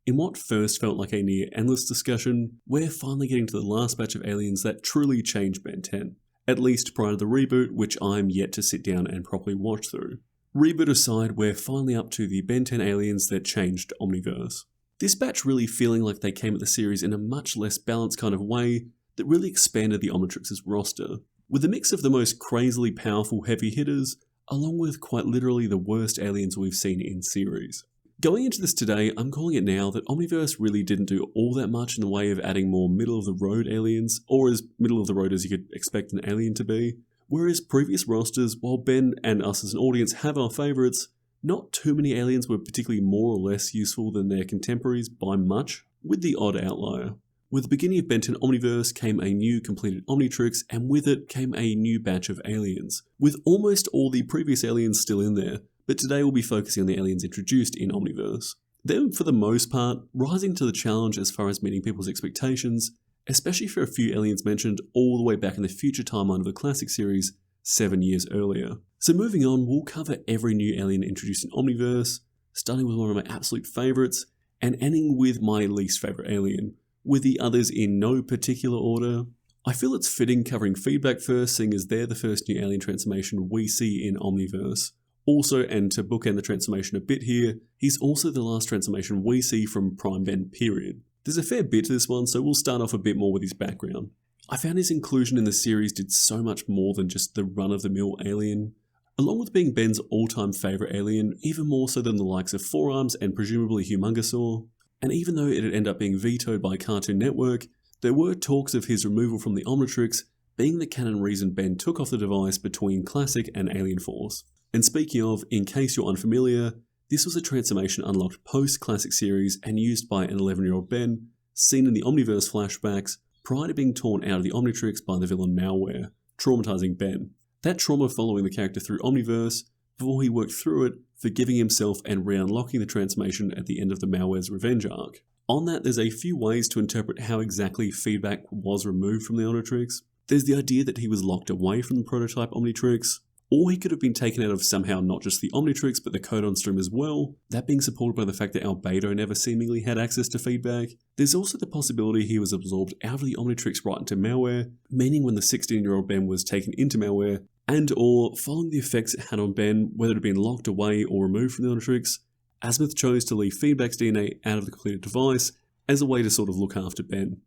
In what first felt like a near endless discussion, we're finally getting to the last batch of aliens that truly changed Ben 10. At least prior to the reboot, which I'm yet to sit down and properly watch through. Reboot aside, we're finally up to the Ben 10 aliens that changed Omniverse. This batch really feeling like they came at the series in a much less balanced kind of way that really expanded the Omnitrix's roster, with a mix of the most crazily powerful heavy hitters, along with quite literally the worst aliens we've seen in series. Going into this today, I'm calling it now that Omniverse really didn't do all that much in the way of adding more middle-of-the-road aliens, or as middle-of-the-road as you could expect an alien to be, whereas previous rosters, while Ben and us as an audience have our favourites, not too many aliens were particularly more or less useful than their contemporaries by much, with the odd outlier. With the beginning of Ben 10 Omniverse came a new completed Omnitrix, and with it came a new batch of aliens, with almost all the previous aliens still in there, but today we'll be focusing on the aliens introduced in Omniverse. Them, for the most part, rising to the challenge as far as meeting people's expectations, especially for a few aliens mentioned all the way back in the future timeline of the classic series 7 years earlier. So moving on, we'll cover every new alien introduced in Omniverse, starting with one of my absolute favourites, and ending with my least favourite alien, with the others in no particular order. I feel it's fitting covering feedback first, seeing as they're the first new alien transformation we see in Omniverse. Also, and to bookend the transformation a bit here, he's also the last transformation we see from Prime Ben period. There's a fair bit to this one, so we'll start off a bit more with his background. I found his inclusion in the series did so much more than just the run-of-the-mill alien. Along with being Ben's all-time favourite alien, even more so than the likes of Forearms and presumably Humungosaur. And even though it had ended up being vetoed by Cartoon Network, there were talks of his removal from the Omnitrix being the canon reason Ben took off the device between Classic and Alien Force. And speaking of, in case you're unfamiliar, this was a transformation unlocked post-Classic series and used by an 11-year-old Ben, seen in the Omniverse flashbacks, prior to being torn out of the Omnitrix by the villain Malware, traumatizing Ben. That trauma following the character through Omniverse, before he worked through it, forgiving himself and re-unlocking the transformation at the end of the Malware's revenge arc. On that, there's a few ways to interpret how exactly feedback was removed from the Omnitrix. There's the idea that he was locked away from the prototype Omnitrix, or he could have been taken out of somehow not just the Omnitrix but the codon stream as well, that being supported by the fact that Albedo never seemingly had access to feedback. There's also the possibility he was absorbed out of the Omnitrix right into Malware, meaning when the 16-year-old Ben was taken into Malware, and or following the effects it had on Ben, whether it had been locked away or removed from the Omnitrix, Azimuth chose to leave Feedback's DNA out of the completed device as a way to sort of look after Ben.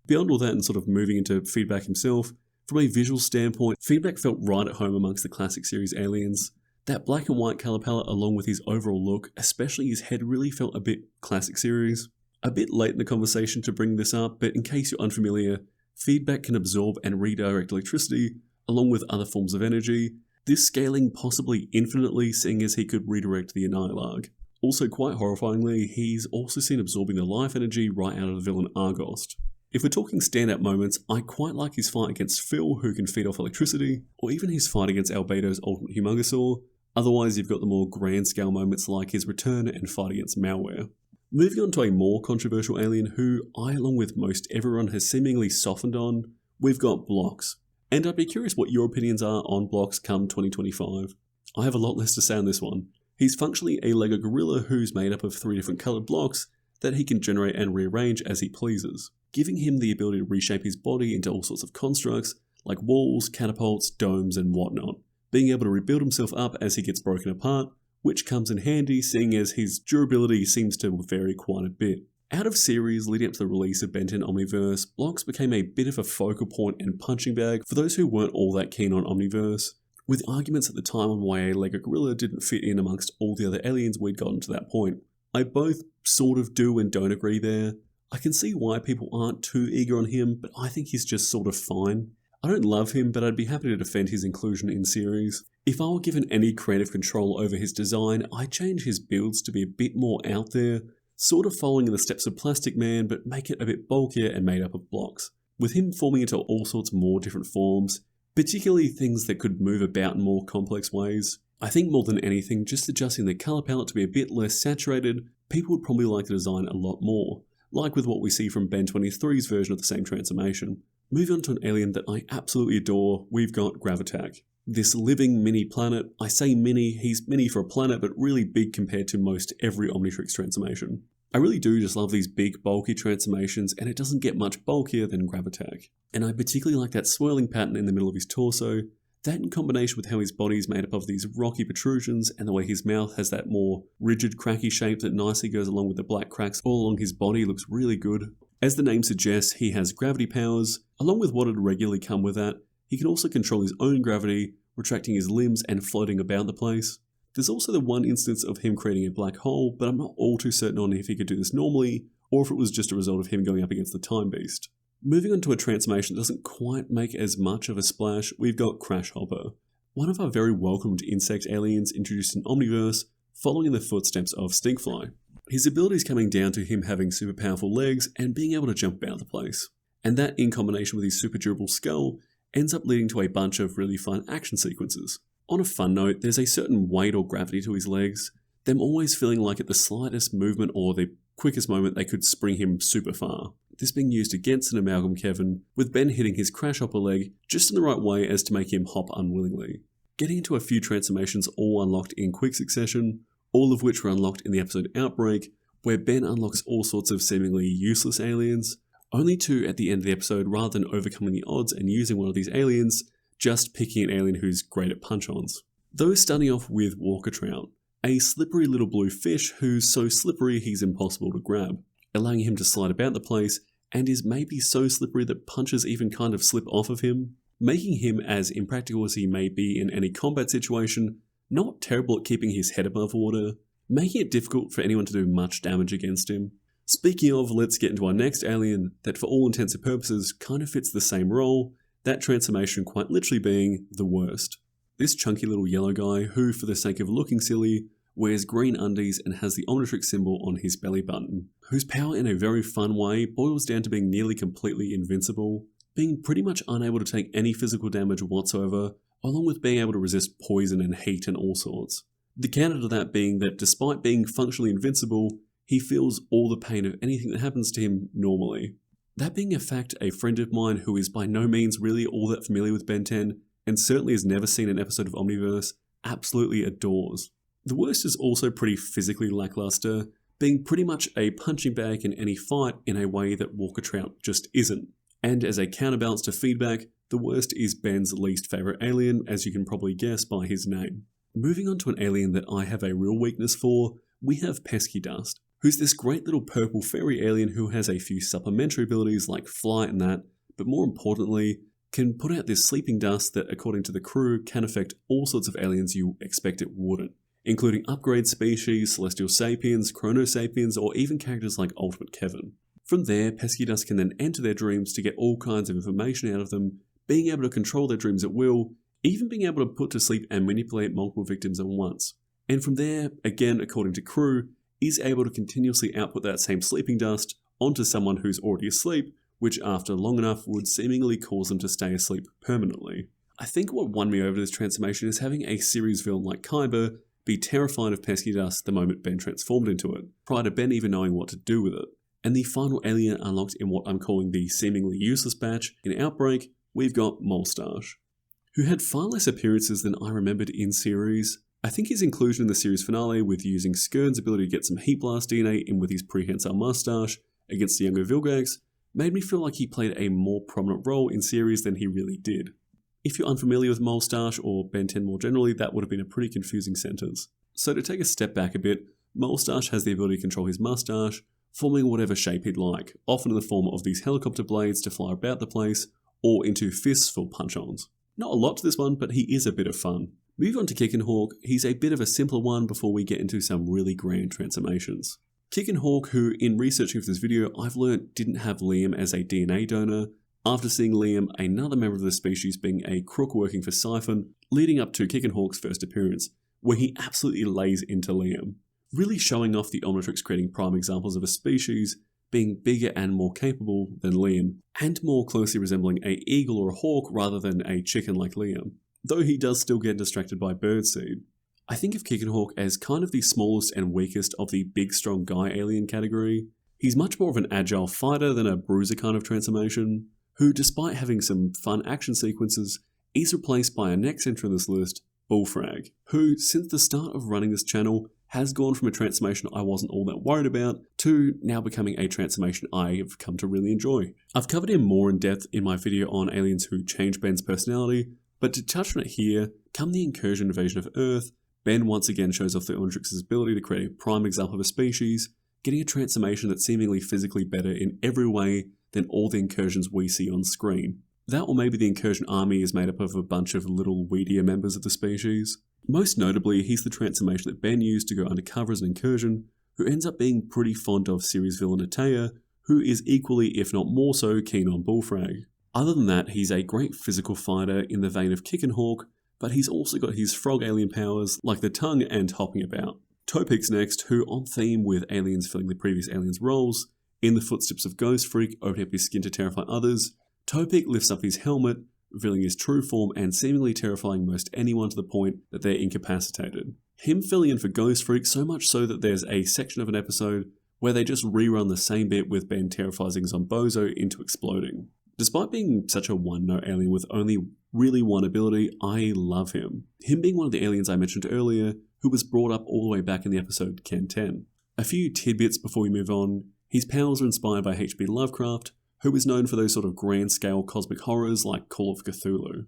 Beyond all that and sort of moving into Feedback himself, from a visual standpoint, Feedback felt right at home amongst the classic series aliens. That black and white colour palette along with his overall look, especially his head, really felt a bit classic series. A bit late in the conversation to bring this up, but in case you're unfamiliar, Feedback can absorb and redirect electricity, along with other forms of energy, this scaling possibly infinitely, seeing as he could redirect the Annihilarg. Also quite horrifyingly, he's also seen absorbing the life energy right out of the villain Argost. If we're talking standout moments, I quite like his fight against Phil, who can feed off electricity, or even his fight against Albedo's ultimate Humungosaur. Otherwise, you've got the more grand scale moments like his return and fight against Malware. Moving on to a more controversial alien who I, along with most everyone, has seemingly softened on, we've got Blocks. And I'd be curious what your opinions are on Blocks come 2025. I have a lot less to say on this one. He's functionally a Lego gorilla who's made up of 3 different coloured blocks that he can generate and rearrange as he pleases, giving him the ability to reshape his body into all sorts of constructs like walls, catapults, domes and whatnot, being able to rebuild himself up as he gets broken apart, which comes in handy seeing as his durability seems to vary quite a bit. Out of series leading up to the release of Ben 10 Omniverse, Blocks became a bit of a focal point and punching bag for those who weren't all that keen on Omniverse, with arguments at the time on why a Lego gorilla didn't fit in amongst all the other aliens we'd gotten to that point. I both sort of do and don't agree there. I can see why people aren't too eager on him, but I think he's just sort of fine. I don't love him, but I'd be happy to defend his inclusion in series. If I were given any creative control over his design, I'd change his builds to be a bit more out there, sort of following in the steps of Plastic Man, but make it a bit bulkier and made up of blocks, with him forming into all sorts more different forms, particularly things that could move about in more complex ways. I think more than anything, just adjusting the colour palette to be a bit less saturated, people would probably like the design a lot more, like with what we see from Ben 23's version of the same transformation. Moving on to an alien that I absolutely adore, we've got Gravitac. This living mini planet, I say mini, he's mini for a planet but really big compared to most every Omnitrix transformation. I really do just love these big, bulky transformations, and it doesn't get much bulkier than Gravitak. And I particularly like that swirling pattern in the middle of his torso. That in combination with how his body is made up of these rocky protrusions and the way his mouth has that more rigid, cracky shape that nicely goes along with the black cracks all along his body looks really good. As the name suggests, he has gravity powers. Along with what would regularly come with that, he can also control his own gravity, retracting his limbs and floating about the place. There's also the one instance of him creating a black hole, but I'm not all too certain on if he could do this normally, or if it was just a result of him going up against the Time Beast. Moving on to a transformation that doesn't quite make as much of a splash, we've got Crashhopper, one of our very welcomed insect aliens introduced in Omniverse, following in the footsteps of Stinkfly. His abilities coming down to him having super powerful legs and being able to jump about the place. And that in combination with his super durable skull ends up leading to a bunch of really fun action sequences. On a fun note, there's a certain weight or gravity to his legs, them always feeling like at the slightest movement or the quickest moment they could spring him super far. This being used against an Amalgam Kevin, with Ben hitting his Crashhopper leg just in the right way as to make him hop unwillingly. Getting into a few transformations all unlocked in quick succession, all of which were unlocked in the episode Outbreak, where Ben unlocks all sorts of seemingly useless aliens, only to, at the end of the episode, rather than overcoming the odds and using one of these aliens, just picking an alien who's great at punch-ons. Those starting off with Walker Trout, a slippery little blue fish who's so slippery he's impossible to grab, allowing him to slide about the place and is maybe so slippery that punches even kind of slip off of him, making him, as impractical as he may be in any combat situation, not terrible at keeping his head above water, making it difficult for anyone to do much damage against him. Speaking of, let's get into our next alien that for all intents and purposes kind of fits the same role, that transformation quite literally being the worst. This chunky little yellow guy who, for the sake of looking silly, wears green undies and has the Omnitrix symbol on his belly button, whose power in a very fun way boils down to being nearly completely invincible, being pretty much unable to take any physical damage whatsoever, along with being able to resist poison and heat and all sorts. The counter to that being that despite being functionally invincible, he feels all the pain of anything that happens to him normally. That being a fact, a friend of mine who is by no means really all that familiar with Ben 10, and certainly has never seen an episode of Omniverse, absolutely adores. The worst is also pretty physically lackluster, being pretty much a punching bag in any fight in a way that Walker Trout just isn't. And as a counterbalance to feedback, the worst is Ben's least favourite alien, as you can probably guess by his name. Moving on to an alien that I have a real weakness for, we have Pesky Dust, who's this great little purple fairy alien who has a few supplementary abilities like flight and that, but more importantly, can put out this sleeping dust that, according to the crew, can affect all sorts of aliens you expect it wouldn't, including upgrade species, Celestial Sapiens, Chrono Sapiens, or even characters like Ultimate Kevin. From there, Pesky Dust can then enter their dreams to get all kinds of information out of them, being able to control their dreams at will, even being able to put to sleep and manipulate multiple victims at once. And from there, again according to crew, is able to continuously output that same sleeping dust onto someone who's already asleep, which after long enough would seemingly cause them to stay asleep permanently. I think what won me over this transformation is having a series villain like Kyber be terrified of Pesky Dust the moment Ben transformed into it, prior to Ben even knowing what to do with it. And the final alien unlocked in what I'm calling the seemingly useless batch in Outbreak, we've got Molstache, who had far less appearances than I remembered in series. I think his inclusion in the series finale with using Skirn's ability to get some Heat Blast DNA in with his prehensile mustache against the younger Vilgax made me feel like he played a more prominent role in series than he really did. If you're unfamiliar with Molstache or Ben 10 more generally, that would have been a pretty confusing sentence. So to take a step back a bit, Molstache has the ability to control his mustache, forming whatever shape he'd like, often in the form of these helicopter blades to fly about the place, or into fists for punch-ons. Not a lot to this one, but he is a bit of fun. Moving on to Kickenhawk, he's a bit of a simpler one before we get into some really grand transformations. Kickenhawk, who in researching for this video I've learnt didn't have Liam as a DNA donor, after seeing Liam, another member of the species, being a crook working for Siphon, leading up to Kickenhawk's first appearance, where he absolutely lays into Liam, really showing off the Omnitrix creating prime examples of a species being bigger and more capable than Liam, and more closely resembling an eagle or a hawk rather than a chicken like Liam, though he does still get distracted by birdseed. I think of Kickenhawk as kind of the smallest and weakest of the big strong guy alien category. He's much more of an agile fighter than a bruiser kind of transformation, who despite having some fun action sequences, is replaced by our next entry on this list, Bullfrag, who since the start of running this channel has gone from a transformation I wasn't all that worried about to now becoming a transformation I have come to really enjoy. I've covered him more in depth in my video on aliens who change Ben's personality, but to touch on it here, come the incursion invasion of Earth, Ben once again shows off the Omniverse's ability to create a prime example of a species, getting a transformation that's seemingly physically better in every way than all the incursions we see on screen. That, or maybe the incursion army is made up of a bunch of little weedier members of the species. Most notably, he's the transformation that Ben used to go undercover as an incursion, who ends up being pretty fond of series villain Atea, who is equally, if not more so, keen on Bullfrag. Other than that, he's a great physical fighter in the vein of Kick and Hawk, but he's also got his frog alien powers like the tongue and hopping about. Topic's next, who on theme with aliens filling the previous aliens' roles, in the footsteps of Ghost Freak, opening up his skin to terrify others, Topic lifts up his helmet, revealing his true form and seemingly terrifying most anyone to the point that they're incapacitated. Him filling in for Ghost Freak so much so that there's a section of an episode where they just rerun the same bit with Ben terrorizing Zombozo into exploding. Despite being such a one-note alien with only really one ability, I love him. Him being one of the aliens I mentioned earlier, who was brought up all the way back in the episode Ken 10. A few tidbits before we move on. His powers are inspired by H.P. Lovecraft, who is known for those sort of grand-scale cosmic horrors like Call of Cthulhu.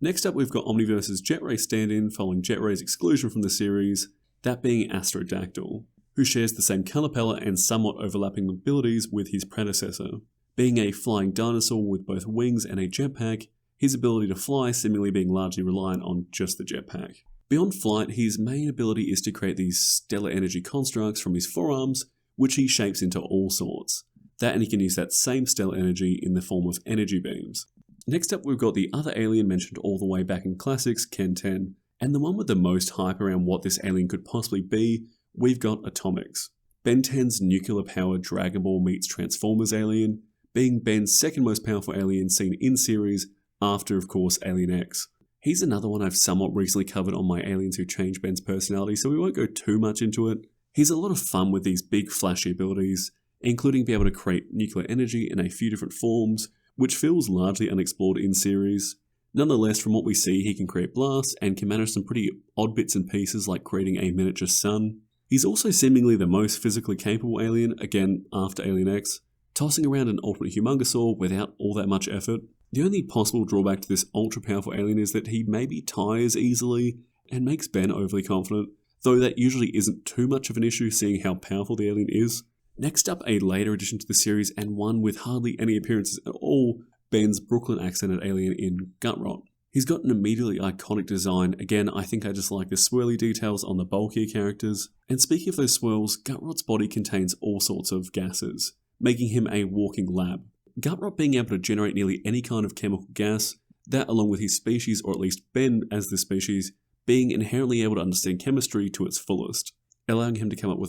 Next up, we've got Omniverse's Jetray stand-in following Jetray's exclusion from the series, that being Astrodactyl, who shares the same colour palette and somewhat overlapping abilities with his predecessor. Being a flying dinosaur with both wings and a jetpack, his ability to fly seemingly being largely reliant on just the jetpack. Beyond flight, his main ability is to create these stellar energy constructs from his forearms, which he shapes into all sorts. That, and he can use that same stellar energy in the form of energy beams. Next up, we've got the other alien mentioned all the way back in Classics, Ken 10, and the one with the most hype around what this alien could possibly be, we've got Atomics. Ben 10's nuclear-powered Dragon Ball meets Transformers alien, being Ben's second most powerful alien seen in series after, of course, Alien X. He's another one I've somewhat recently covered on my aliens who change Ben's personality, so we won't go too much into it. He's a lot of fun with these big flashy abilities, including being able to create nuclear energy in a few different forms, which feels largely unexplored in series. Nonetheless, from what we see, he can create blasts and can manage some pretty odd bits and pieces like creating a miniature sun. He's also seemingly the most physically capable alien, again after Alien X, tossing around an ultimate humongosaur without all that much effort. The only possible drawback to this ultra-powerful alien is that he maybe tires easily and makes Ben overly confident, though that usually isn't too much of an issue seeing how powerful the alien is. Next up, a later addition to the series and one with hardly any appearances at all, Ben's Brooklyn accented alien in Gutrot. He's got an immediately iconic design. Again, I think I just like the swirly details on the bulkier characters. And speaking of those swirls, Gutrot's body contains all sorts of gases, making him a walking lab. Gutrot being able to generate nearly any kind of chemical gas, that along with his species, or at least Ben as the species, being inherently able to understand chemistry to its fullest, allowing him to come up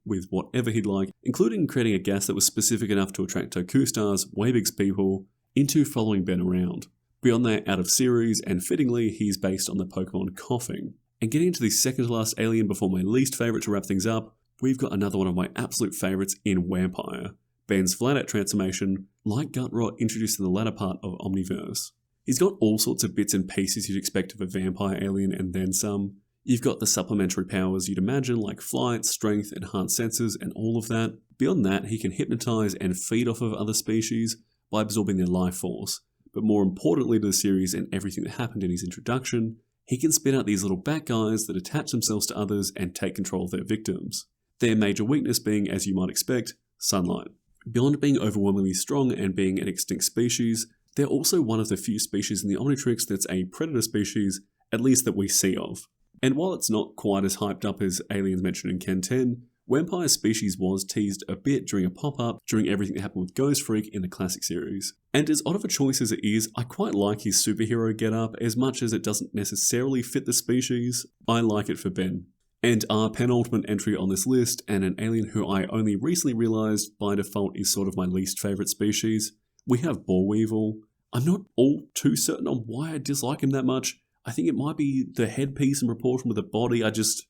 with whatever he'd like, including creating a gas that was specific enough to attract Toku stars, Weibig's people, into following Ben around. Beyond that, out of series, and fittingly, he's based on the Pokemon Coughing. And getting into the second to last alien before my least favourite to wrap things up, we've got another one of my absolute favourites in Vampire. Ben's flat-out transformation, like Gutrot introduced in the latter part of Omniverse. He's got all sorts of bits and pieces you'd expect of a vampire alien and then some. You've got the supplementary powers you'd imagine like flight, strength, enhanced senses, and all of that. Beyond that, he can hypnotize and feed off of other species by absorbing their life force. But more importantly to the series and everything that happened in his introduction, he can spit out these little bat guys that attach themselves to others and take control of their victims. Their major weakness being, as you might expect, sunlight. Beyond being overwhelmingly strong and being an extinct species, they're also one of the few species in the Omnitrix that's a predator species, at least that we see of. And while it's not quite as hyped up as aliens mentioned in Ken 10, Vampire's species was teased a bit during a pop-up during everything that happened with Ghost Freak in the classic series. And as odd of a choice as it is, I quite like his superhero getup as much as it doesn't necessarily fit the species. I like it for Ben. And our penultimate entry on this list, and an alien who I only recently realised by default is sort of my least favourite species, we have Bollweevil. I'm not all too certain on why I dislike him that much. I think it might be the headpiece in proportion with the body. He just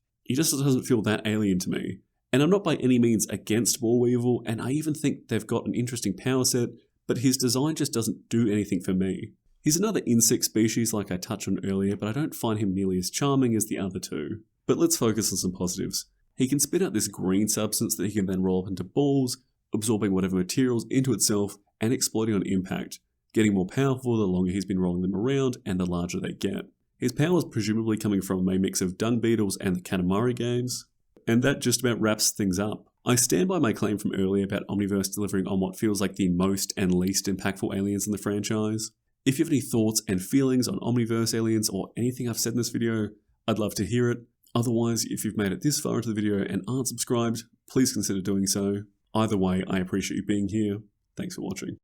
doesn't feel that alien to me. And I'm not by any means against Bollweevil, and I even think they've got an interesting power set, but his design just doesn't do anything for me. He's another insect species like I touched on earlier, but I don't find him nearly as charming as the other two. But let's focus on some positives. He can spit out this green substance that he can then roll up into balls, absorbing whatever materials into itself and exploding on impact, getting more powerful the longer he's been rolling them around and the larger they get. His power is presumably coming from a mix of dung beetles and the Katamari games. And that just about wraps things up. I stand by my claim from earlier about Omniverse delivering on what feels like the most and least impactful aliens in the franchise. If you have any thoughts and feelings on Omniverse aliens or anything I've said in this video, I'd love to hear it. Otherwise, if you've made it this far into the video and aren't subscribed, please consider doing so. Either way, I appreciate you being here. Thanks for watching.